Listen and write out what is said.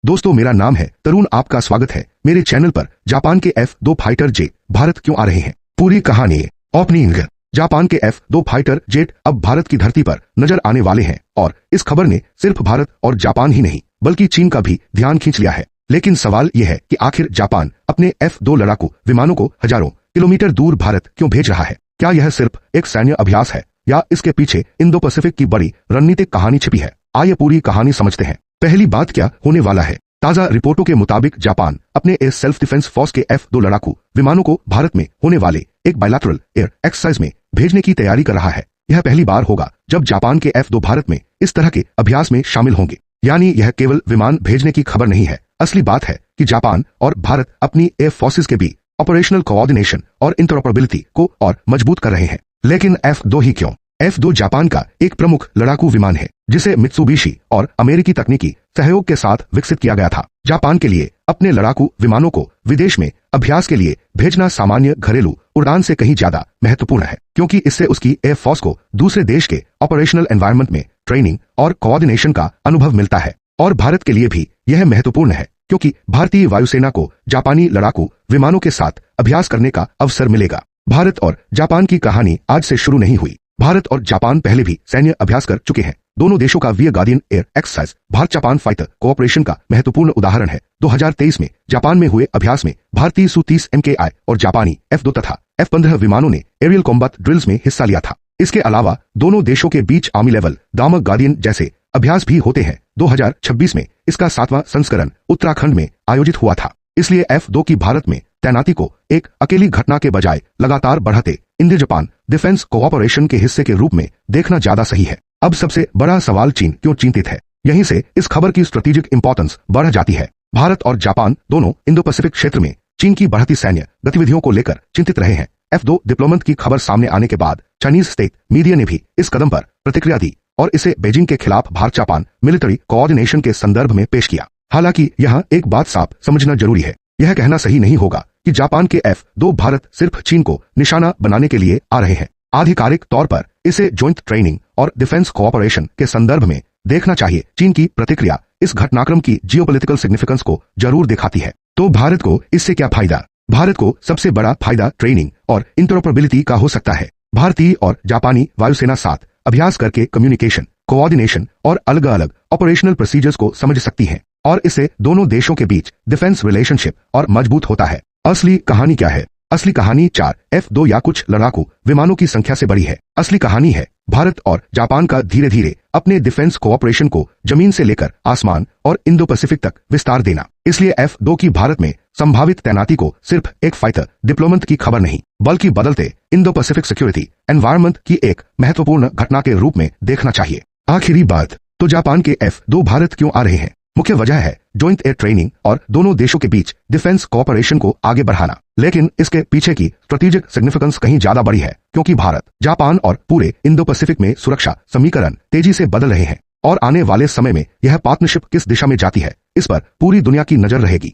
दोस्तों, मेरा नाम है तरुण। आपका स्वागत है मेरे चैनल पर। जापान के F-2 फाइटर जेट भारत क्यों आ रहे हैं, पूरी कहानी। ओपनिंग। जापान के F-2 फाइटर जेट अब भारत की धरती पर नजर आने वाले हैं और इस खबर ने सिर्फ भारत और जापान ही नहीं बल्कि चीन का भी ध्यान खींच लिया है। लेकिन सवाल यह है कि आखिर जापान अपने F-2 लड़ाकू विमानों को हजारों किलोमीटर दूर भारत क्यों भेज रहा है? क्या यह सिर्फ एक सैन्य अभ्यास है या इसके पीछे इंडो पैसिफिक की बड़ी रणनीतिक कहानी छिपी है? आइए पूरी कहानी समझते हैं। पहली बात, क्या होने वाला है? ताजा रिपोर्टों के मुताबिक जापान अपने एयर सेल्फ डिफेंस फोर्स के F-2 लड़ाकू विमानों को भारत में होने वाले एक बायलैटरल एयर एक्सरसाइज में भेजने की तैयारी कर रहा है। यह पहली बार होगा जब जापान के F-2 भारत में इस तरह के अभ्यास में शामिल होंगे। यानी यह केवल विमान भेजने की खबर नहीं है। असली बात है कि जापान और भारत अपनी एयर फोर्सेस के बीच ऑपरेशनल कोऑर्डिनेशन और इंटरऑपरेबिलिटी को और मजबूत कर रहे हैं। लेकिन F-2 ही क्यों? F-2 जापान का एक प्रमुख लड़ाकू विमान है जिसे मित्सुबिशी और अमेरिकी तकनीकी सहयोग के साथ विकसित किया गया था। जापान के लिए अपने लड़ाकू विमानों को विदेश में अभ्यास के लिए भेजना सामान्य घरेलू उड़ान से कहीं ज्यादा महत्वपूर्ण है, क्योंकि इससे उसकी एयर फोर्स को दूसरे देश के ऑपरेशनल एनवायरनमेंट में ट्रेनिंग और कोऑर्डिनेशन का अनुभव मिलता है। और भारत के लिए भी यह महत्वपूर्ण है, क्योंकि भारतीय वायुसेना को जापानी लड़ाकू विमानों के साथ अभ्यास करने का अवसर मिलेगा। भारत और जापान की कहानी आज से शुरू नहीं हुई। भारत और जापान पहले भी सैन्य अभ्यास कर चुके हैं। दोनों देशों का Veer guardian air exercise Bharat Japan fighter cooperation का महत्वपूर्ण उदाहरण है। 2023 में जापान में हुए अभ्यास में भारतीय Su-30 MKI और जापानी F-2 तथा F-15 विमानों ने एरियल कॉम्बैट ड्रिल्स में हिस्सा लिया था। इसके अलावा दोनों देशों के बीच आर्मी लेवल दामक गार्डियन जैसे अभ्यास भी होते हैं। 2026 में इसका 7वां संस्करण उत्तराखंड में आयोजित हुआ था। इसलिए F-2 की भारत में तैनाती को एक अकेली घटना के बजाय लगातार बढ़ते इंडो जापान डिफेंस कोऑपरेशन के हिस्से के रूप में देखना ज्यादा सही है। अब सबसे बड़ा सवाल, चीन क्यों चिंतित है? यहीं से इस खबर की स्ट्रेटेजिक इंपॉर्टेंस बढ़ जाती है। भारत और जापान दोनों इंडो पैसिफिक क्षेत्र में चीन की बढ़ती सैन्य गतिविधियों को लेकर चिंतित रहे हैं। F-2 डिप्लॉयमेंट की खबर सामने आने के बाद चाइनीज स्टेट मीडिया ने भी इस कदम पर प्रतिक्रिया दी और इसे बीजिंग के खिलाफ भारत जापान मिलिट्री कोऑर्डिनेशन के संदर्भ में पेश किया। हालांकि यहाँ एक बात साफ समझना जरूरी है। यह कहना सही नहीं होगा कि जापान के F-2 भारत सिर्फ चीन को निशाना बनाने के लिए आ रहे हैं। आधिकारिक तौर पर इसे ज्वाइंट ट्रेनिंग और डिफेंस कोऑपरेशन के संदर्भ में देखना चाहिए। चीन की प्रतिक्रिया इस घटनाक्रम की जियोपॉलिटिकल सिग्निफिकेंस को जरूर दिखाती है। तो भारत को इससे क्या फायदा? भारत को सबसे बड़ा फायदा ट्रेनिंग और इंटरऑपरेबिलिटी का हो सकता है। भारतीय और जापानी वायुसेना साथ अभ्यास करके कम्युनिकेशन, कोऑर्डिनेशन और अलग अलग ऑपरेशनल प्रोसीजर्स को समझ सकती हैं और इससे दोनों देशों के बीच डिफेंस रिलेशनशिप और मजबूत होता है। असली कहानी क्या है? असली कहानी 4 F-2 या कुछ लड़ाकू विमानों की संख्या से बड़ी है। असली कहानी है भारत और जापान का धीरे धीरे अपने डिफेंस कोऑपरेशन को जमीन से लेकर आसमान और इंडो पैसिफिक तक विस्तार देना। इसलिए F-2 की भारत में संभावित तैनाती को सिर्फ एक फाइटर डिप्लॉयमेंट की खबर नहीं बल्कि बदलते इंडो पैसिफिक सिक्योरिटी एनवायरनमेंट की एक महत्वपूर्ण घटना के रूप में देखना चाहिए। आखिरी बात, तो जापान के F-2 भारत क्यों आ रहे हैं? मुख्य वजह है ज्वाइंट एयर ट्रेनिंग और दोनों देशों के बीच डिफेंस कोऑपरेशन को आगे बढ़ाना। लेकिन इसके पीछे की स्ट्रेटेजिक सिग्निफिकेंस कहीं ज्यादा बड़ी है, क्योंकि भारत, जापान और पूरे इंडो पैसिफिक में सुरक्षा समीकरण तेजी से बदल रहे हैं और आने वाले समय में यह पार्टनरशिप किस दिशा में जाती है, इस पर पूरी दुनिया की नजर रहेगी।